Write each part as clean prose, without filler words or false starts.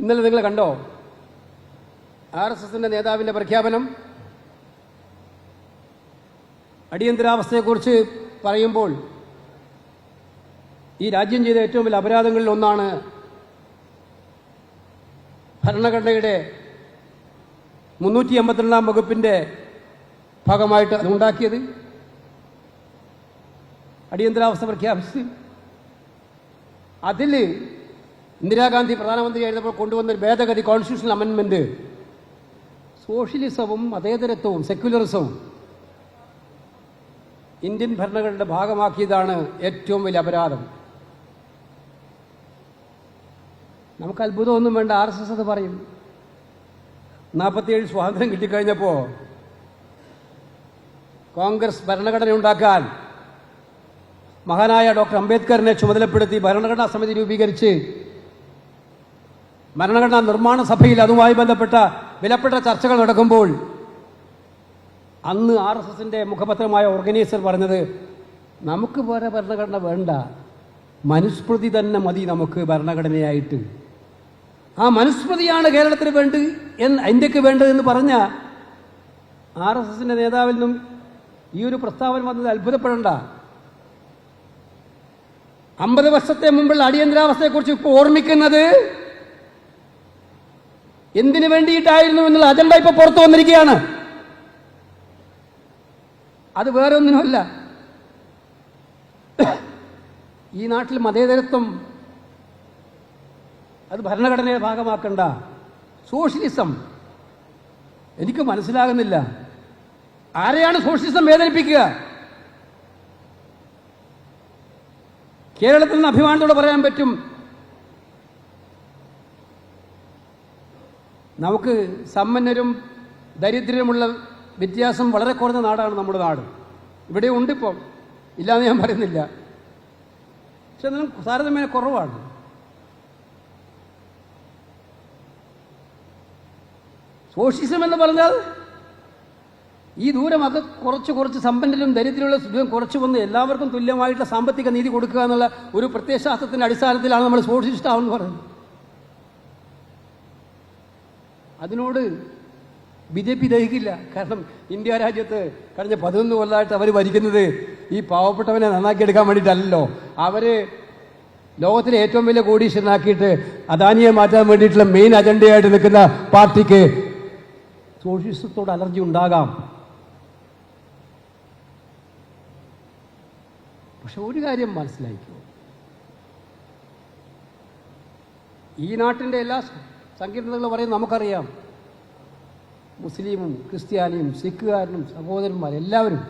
ഇന്നലെ നിങ്ങൾ കണ്ടോ RSSന്റെ നേതാവിൻ്റെ പ്രഖ്യാപനം? അടിയന്തരാവസ്ഥയെക്കുറിച്ച് പറയുമ്പോൾ ഈ രാജ്യം ചെയ്ത ഏറ്റവും വലിയ അപരാധങ്ങളിൽ ഒന്നാണ് ഭരണഘടനയുടെ 382 വകുപ്പിൻ്റെ ഭാഗമായിട്ട് അതുണ്ടാക്കിയത്. അടിയന്തരാവസ്ഥ പ്രഖ്യാപിച്ച് അതിൽ ഇന്ദിരാഗാന്ധി പ്രധാനമന്ത്രിയായിരുന്നപ്പോൾ കൊണ്ടുവന്നൊരു ഭേദഗതി, കോൺസ്റ്റിറ്റ്യൂഷണൽ അമെൻമെൻറ്റ്, സോഷ്യലിസവും മതേതരത്വവും സെക്യുലറിസവും ഇന്ത്യൻ ഭരണഘടനയുടെ ഭാഗമാക്കിയതാണ് ഏറ്റവും വലിയ അപരാധം. നമുക്ക് അത്ഭുതമൊന്നും വേണ്ട, RSS അത് പറയും. 47 സ്വാതന്ത്ര്യം കിട്ടിക്കഴിഞ്ഞപ്പോൾ കോൺഗ്രസ് ഭരണഘടന ഉണ്ടാക്കാൻ മഹാനായ ഡോക്ടർ അംബേദ്കറിനെ ചുമതലപ്പെടുത്തി ഭരണഘടനാ സമിതി രൂപീകരിച്ച് ഭരണഘടനാ നിർമ്മാണ സഭയിൽ അതുമായി ബന്ധപ്പെട്ട വിലപ്പെട്ട ചർച്ചകൾ നടക്കുമ്പോൾ അന്ന് RSSന്റെ മുഖപത്രമായ ഓർഗനൈസർ പറഞ്ഞത്, നമുക്ക് വേറെ ഭരണഘടന വേണ്ട, മനുസ്മൃതി തന്നെ മതി നമുക്ക് ഭരണഘടനയായിട്ട്. ആ മനുസ്മൃതിയാണ് കേരളത്തിന് വേണ്ടത്, ഇന്ത്യക്ക് വേണ്ടതെന്ന് പറഞ്ഞ RSSന്റെ നേതാവിൽ നിന്നും ഈ ഒരു പ്രസ്താവന വന്നത് അത്ഭുതപ്പെടേണ്ട. 50 വർഷത്തെ മുമ്പുള്ള അടിയന്തരാവസ്ഥയെക്കുറിച്ച് ഇപ്പോൾ ഓർമ്മിക്കുന്നത് എന്തിനു വേണ്ടിയിട്ടായിരുന്നു എന്നുള്ള അജണ്ട ഇപ്പോൾ പുറത്തു വന്നിരിക്കുകയാണ്. അത് വേറെ ഒന്നിനുമല്ല, ഈ നാട്ടിൽ മതേതരത്വം അത് ഭരണഘടനയുടെ ഭാഗമാക്കണ്ട. സോഷ്യലിസം എനിക്ക് മനസ്സിലാകുന്നില്ല, ആരെയാണ് സോഷ്യലിസം വേദനിപ്പിക്കുക? കേരളത്തിൽ നിന്ന് അഭിമാനത്തോടെ പറയാൻ പറ്റും, നമുക്ക് സമ്പന്നരും ദരിദ്രരുമുള്ള വ്യത്യാസം വളരെ കുറഞ്ഞ നാടാണ് നമ്മുടെ നാട്. ഇവിടെ ഉണ്ട്, ഇപ്പം ഇല്ലാന്ന് ഞാൻ പറയുന്നില്ല, പക്ഷെ എന്നാലും താരതമ്യേന കുറവാണ്. സോഷ്യലിസം എന്ന് പറഞ്ഞാൽ ഈ ദൂരമൊക്കെ കുറച്ച് സമ്പന്നരും ദരിദ്രമുള്ള ദൂരം കുറച്ച് വന്ന് എല്ലാവർക്കും തുല്യമായിട്ടുള്ള സാമ്പത്തിക നീതി കൊടുക്കുക എന്നുള്ള ഒരു പ്രത്യയശാസ്ത്രത്തിൻ്റെ അടിസ്ഥാനത്തിലാണ് നമ്മൾ സോഷ്യലിസ്റ്റ് ആവെന്ന് പറയുന്നത്. അതിനോട് BJP ദഹിക്കില്ല. കാരണം ഇന്ത്യ രാജ്യത്ത് കഴിഞ്ഞ 11 കൊല്ലമായിട്ട് അവർ ഭരിക്കുന്നത് ഈ പാവപ്പെട്ടവനെ നന്നാക്കിയെടുക്കാൻ വേണ്ടിയിട്ടല്ലല്ലോ. അവർ ലോകത്തിലെ ഏറ്റവും വലിയ കോടീശ്വരനാക്കിയിട്ട് അദാനിയെ മാറ്റാൻ വേണ്ടിയിട്ടുള്ള മെയിൻ അജണ്ടയായിട്ട് നിൽക്കുന്ന പാർട്ടിക്ക് സോഷ്യലിസത്തോട് അലർജി ഉണ്ടാകാം. പക്ഷെ ഒരു കാര്യം മനസ്സിലാക്കൂ, ഈ നാട്ടിൻ്റെ എല്ലാ സങ്കീർണതകളും പറയും നമുക്കറിയാം. മുസ്ലിമും ക്രിസ്ത്യാനിയും സിഖുകാരനും സഹോദരന്മാരും എല്ലാവരും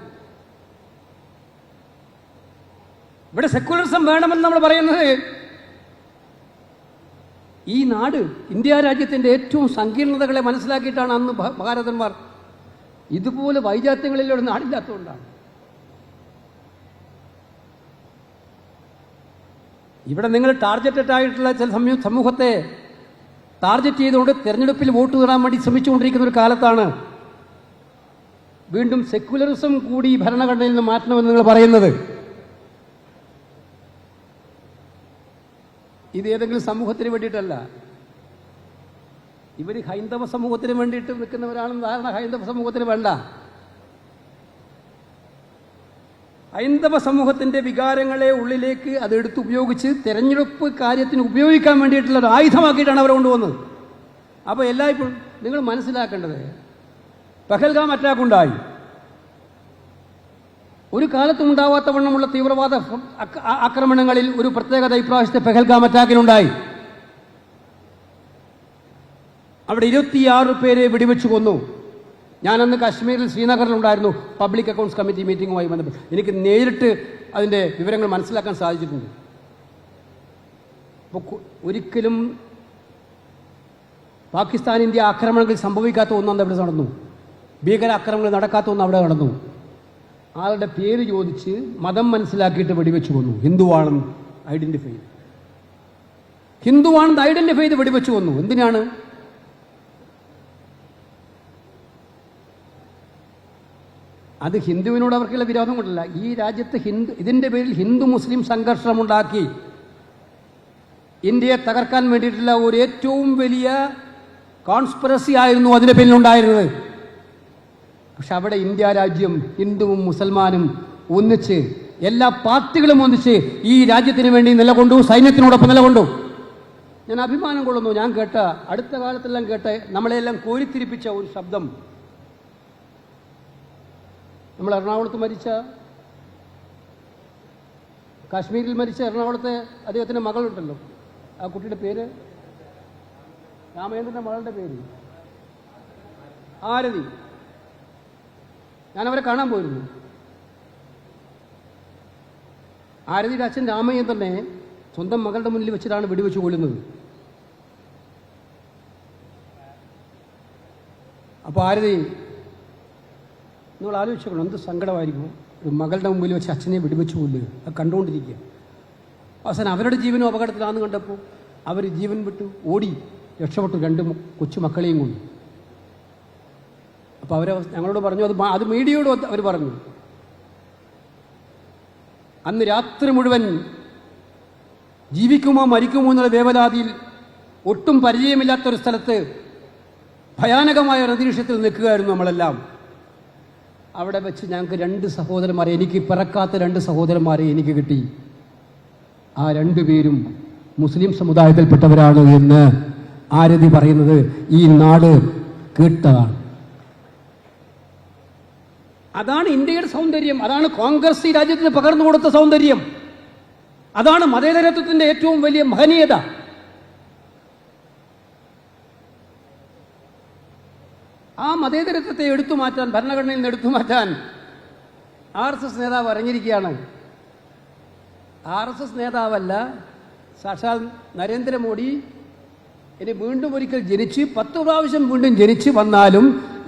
ഇവിടെ സെക്യുലറിസം വേണമെന്ന് നമ്മൾ പറയുന്നത് ഈ നാട് ഇന്ത്യ രാജ്യത്തിൻ്റെ ഏറ്റവും സങ്കീർണതകളെ മനസ്സിലാക്കിയിട്ടാണ്. അന്ന് മഹാരഥന്മാർ ഇതുപോലെ വൈജാത്യങ്ങളിലൊരു നാടില്ലാത്തതുകൊണ്ടാണ്. ഇവിടെ നിങ്ങൾ ടാർഗറ്റഡ് ആയിട്ടുള്ള ചില സമൂഹത്തെ ടാർഗറ്റ് ചെയ്തുകൊണ്ട് തെരഞ്ഞെടുപ്പിൽ വോട്ട് നേടാൻ വേണ്ടി ശ്രമിച്ചുകൊണ്ടിരിക്കുന്ന ഒരു കാലത്താണ് വീണ്ടും സെക്യുലറിസം കൂടി ഭരണഘടനയിൽ നിന്ന് മാറ്റണമെന്ന് നിങ്ങൾ പറയുന്നത്. ഇത് ഏതെങ്കിലും സമൂഹത്തിന് വേണ്ടിയിട്ടല്ല, ഇവർ ഹൈന്ദവ സമൂഹത്തിന് വേണ്ടിയിട്ട് നിൽക്കുന്നവരാണെന്ന് ധാരണ ഹൈന്ദവ സമൂഹത്തിന് വേണ്ട. ഹൈന്ദവ സമൂഹത്തിൻ്റെ വികാരങ്ങളെ ഉള്ളിലേക്ക് അതെടുത്ത് ഉപയോഗിച്ച് തെരഞ്ഞെടുപ്പ് കാര്യത്തിന് ഉപയോഗിക്കാൻ വേണ്ടിയിട്ടുള്ള ഒരു ആയുധമാക്കിയിട്ടാണ് അവർ കൊണ്ടുവന്നത്. അപ്പോൾ എല്ലായ്പ്പോഴും നിങ്ങൾ മനസ്സിലാക്കേണ്ടത്, പെഹൽഗാം അറ്റാക്ക് ഉണ്ടായി, ഒരു കാലത്തും ഉണ്ടാവാത്ത വണ്ണമുള്ള തീവ്രവാദ ആക്രമണങ്ങളിൽ ഒരു പ്രത്യേകത ഇപ്രാവശ്യത്തെ പെഹൽഗാം അറ്റാക്കിനുണ്ടായി. അവിടെ 26 പേരെ വെടിവെച്ച് കൊന്നു. ഞാനന്ന് കാശ്മീരിൽ ശ്രീനഗറിലുണ്ടായിരുന്നു, പബ്ലിക് അക്കൗണ്ട്സ് കമ്മിറ്റി മീറ്റിംഗുമായി ബന്ധപ്പെട്ട് എനിക്ക് നേരിട്ട് അതിൻ്റെ വിവരങ്ങൾ മനസ്സിലാക്കാൻ സാധിച്ചിട്ടുണ്ട്. അപ്പോൾ ഒരിക്കലും പാകിസ്ഥാൻ ഇന്ത്യ ആക്രമണങ്ങൾ സംഭവിക്കാത്ത ഒന്നും അവിടെ നടന്നു, ഭീകരാക്രമണങ്ങൾ നടക്കാത്ത ഒന്നും അവിടെ നടന്നു. ആളുടെ പേര് ചോദിച്ച് മതം മനസ്സിലാക്കിയിട്ട് വെടിവെച്ച് കൊന്നു. ഹിന്ദുവാണെന്ന് ഐഡൻറ്റിഫൈ ചെയ്ത് വെടിവെച്ച് കൊന്നു. എന്തിനാണ്? അത് ഹിന്ദുവിനോട് അവർക്കുള്ള വിരോധം കൊണ്ടല്ല, ഈ രാജ്യത്ത് ഇതിൻ്റെ പേരിൽ ഹിന്ദു മുസ്ലിം സംഘർഷമുണ്ടാക്കി ഇന്ത്യയെ തകർക്കാൻ വേണ്ടിയിട്ടുള്ള ഒരു ഏറ്റവും വലിയ കോൺസ്പിറസി ആയിരുന്നു അതിന് പിന്നിലുണ്ടായിരുന്നത്. പക്ഷെ അവിടെ ഇന്ത്യ രാജ്യം ഹിന്ദുവും മുസൽമാനും ഒന്നിച്ച്, എല്ലാ പാർട്ടികളും ഒന്നിച്ച് ഈ രാജ്യത്തിന് വേണ്ടി നിലകൊണ്ടു, സൈന്യത്തിനോടൊപ്പം നിലകൊണ്ടു. ഞാൻ അഭിമാനം കൊള്ളുന്നു. ഞാൻ കേട്ട, അടുത്ത കാലത്തെല്ലാം കേട്ട, നമ്മളെല്ലാം കോരിത്തിരിപ്പിച്ച ഒരു ശബ്ദം. നമ്മൾ എറണാകുളത്ത് മരിച്ച, കാശ്മീരിൽ മരിച്ച എറണാകുളത്തെ അദ്ദേഹത്തിൻ്റെ മകളുണ്ടല്ലോ, ആ കുട്ടിയുടെ പേര്, രാമേന്ദ്രൻ്റെ മകളുടെ പേര് ആരതി. ഞാനവരെ കാണാൻ പോയിരുന്നു. ആരതിയുടെ അച്ഛൻ രാമചന്ദ്രനെ സ്വന്തം മകളുടെ മുന്നിൽ വെച്ചിട്ടാണ് വെടിവെച്ച് കൊല്ലുന്നത്. അപ്പോൾ ആരതി, നിങ്ങൾ ആലോചിച്ചോളൂ, എന്ത് സങ്കടമായിരിക്കും ഒരു മകളുടെ മുമ്പിൽ വെച്ച് അച്ഛനെ വെടിവെച്ച് കൊല്ലുക, അത് കണ്ടുകൊണ്ടിരിക്കുക. അവസാനം അവരുടെ ജീവനും അപകടത്തിലാണെന്ന് കണ്ടപ്പോൾ അവർ ജീവൻ വിട്ടു ഓടി രക്ഷപ്പെട്ടു, 2 കൊച്ചു മക്കളെയും കൊണ്ട്. അപ്പോൾ ഞങ്ങളോട് പറഞ്ഞു, അത് മീഡിയയോട് അവർ പറഞ്ഞു, അന്ന് രാത്രി മുഴുവൻ ജീവിക്കുമോ മരിക്കുമോ എന്നുള്ള വേവലാതിയിൽ ഒട്ടും പരിചയമില്ലാത്തൊരു സ്ഥലത്ത് ഭയാനകമായ അന്തരീക്ഷത്തിൽ നിൽക്കുകയായിരുന്നു നമ്മളെല്ലാം. അവിടെ വെച്ച് ഞങ്ങൾക്ക് 2 സഹോദരന്മാരെ, എനിക്ക് പിറക്കാത്ത 2 സഹോദരന്മാരെ എനിക്ക് കിട്ടി. ആ 2 പേരും മുസ്ലിം സമുദായത്തിൽപ്പെട്ടവരാണ് എന്ന് ആരതി പറയുന്നത് ഈ നാട് കേട്ടതാണ്. അതാണ് ഇന്ത്യയുടെ സൗന്ദര്യം. അതാണ് കോൺഗ്രസ് ഈ രാജ്യത്തിന് പകർന്നു കൊടുത്ത സൗന്ദര്യം. അതാണ് മതേതരത്വത്തിന്റെ ഏറ്റവും വലിയ മഹനീയത. ആ മതേതരത്വത്തെ എടുത്തു മാറ്റാൻ, ഭരണഘടനയിൽ നിന്ന് എടുത്തു മാറ്റാൻ RSS നേതാവ് ഇറങ്ങിയിരിക്കുകയാണ്. RSS നേതാവല്ല, സാക്ഷാൽ നരേന്ദ്രമോദി ഇനി വീണ്ടും ഒരിക്കൽ ജനിച്ച് 10 പ്രാവശ്യം വീണ്ടും ജനിച്ച് വന്നാലും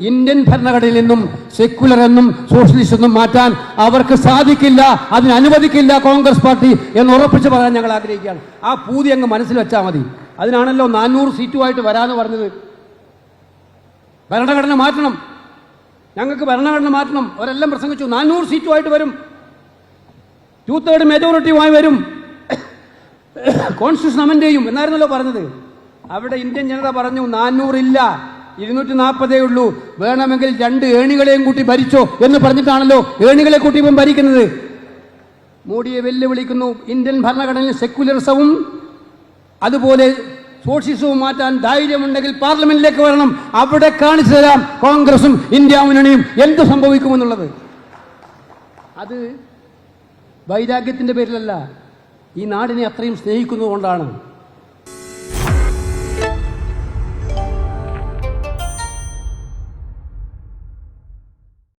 ഇന്ത്യൻ ഭരണഘടനയിൽ നിന്നും സെക്യുലർ എന്നും സോഷ്യലിസ്റ്റ് എന്നും മാറ്റാൻ അവർക്ക് സാധിക്കില്ല, അതിന് അനുവദിക്കില്ല കോൺഗ്രസ് പാർട്ടി എന്ന് ഉറപ്പിച്ച് പറയാൻ ഞങ്ങൾ ആഗ്രഹിക്കുകയാണ്. ആ പൂതി അങ്ങ് മനസ്സിൽ വെച്ചാൽ മതി. അതിനാണല്ലോ 400 സീറ്റുമായിട്ട് വരാമെന്ന് പറഞ്ഞത്. ഭരണഘടന മാറ്റണം, ഞങ്ങൾക്ക് ഭരണഘടന മാറ്റണം. അവരെല്ലാം പ്രസംഗിച്ചു 400 സീറ്റുമായിട്ട് വരും, 2/3 മെജോറിറ്റിയുമായി വരും, കോൺസ്റ്റിറ്റ്യൂഷൻ അമെൻഡ് ചെയ്യും എന്നായിരുന്നല്ലോ പറഞ്ഞത്. അവിടെ ഇന്ത്യൻ ജനത പറഞ്ഞു 400 ഇല്ല, 240 ഉള്ളൂ, വേണമെങ്കിൽ 2 ഏണികളെയും കൂട്ടി ഭരിച്ചോ എന്ന് പറഞ്ഞിട്ടാണല്ലോ ഏണികളെ കൂട്ടി ഇപ്പം ഭരിക്കുന്നത്. മോഡിയെ വെല്ലുവിളിക്കുന്നു. ഇന്ത്യൻ ഭരണഘടനയിൽ സെക്യുലറിസവും അതുപോലെ സോഷ്യലിസവും മാറ്റാൻ ധൈര്യമുണ്ടെങ്കിൽ പാർലമെന്റിലേക്ക് വരണം, അവിടെ കാണിച്ചു തരാം കോൺഗ്രസും ഇന്ത്യ മുന്നണിയും എന്ത് സംഭവിക്കുമെന്നുള്ളത്. അത് വൈരാഗ്യത്തിന്റെ പേരിലല്ല, ഈ നാടിനെ അത്രയും സ്നേഹിക്കുന്നതുകൊണ്ടാണ്.